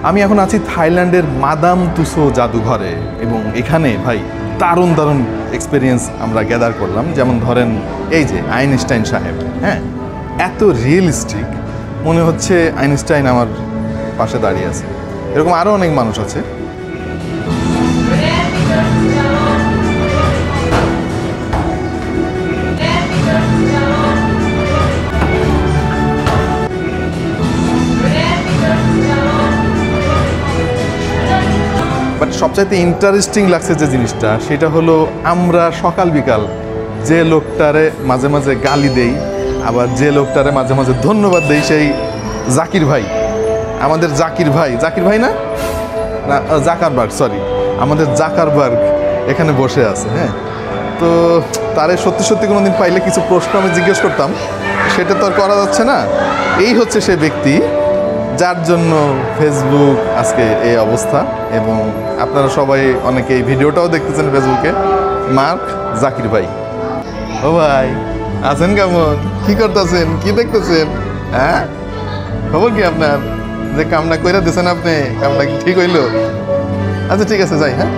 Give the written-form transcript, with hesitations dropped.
আমি এখন আছি থাইল্যান্ডের মাদাম তুসো জাদুঘরে এবং এখানে ভাই দারুণ দারুণ এক্সপিরিয়েন্স আমরা গ্যাদার করলাম। যেমন ধরেন এই যে আইনস্টাইন সাহেব, হ্যাঁ, এত রিয়েলিস্টিক মনে হচ্ছে আইনস্টাইন আমার পাশে দাঁড়িয়ে আছে। এরকম আরও অনেক মানুষ আছে। বাট সবচাইতে ইন্টারেস্টিং লাগছে যে জিনিসটা, সেটা হলো আমরা সকাল বিকাল যে লোকটারে মাঝে মাঝে গালি দেই, আবার যে লোকটারে মাঝে মাঝে ধন্যবাদ দেই, সেই জাকির ভাই, আমাদের জাকির ভাই না না জাকারবার্গ, সরি, আমাদের জাকারবার্গ এখানে বসে আছে। হ্যাঁ, তো তারে সত্যি সত্যি কোনো দিন পাইলে কিছু প্রশ্ন আমি জিজ্ঞেস করতাম, সেটা তো আর করা যাচ্ছে না। এই হচ্ছে সে ব্যক্তি যার জন্য ফেসবুক আজকে এই অবস্থা, এবং আপনারা সবাই অনেকে এই ভিডিওটাও দেখতেছেন ফেসবুকে। মার্ক জাকির ভাই। ও ভাই, আছেন কেমন? কি করতেছেন? কি দেখতেছেন? হ্যাঁ, খবর কি আপনার? যে কামনা কইরা দিয়েছেন আপনি, কামনা কি ঠিক হইলো? আচ্ছা ঠিক আছে, যাই। হ্যাঁ।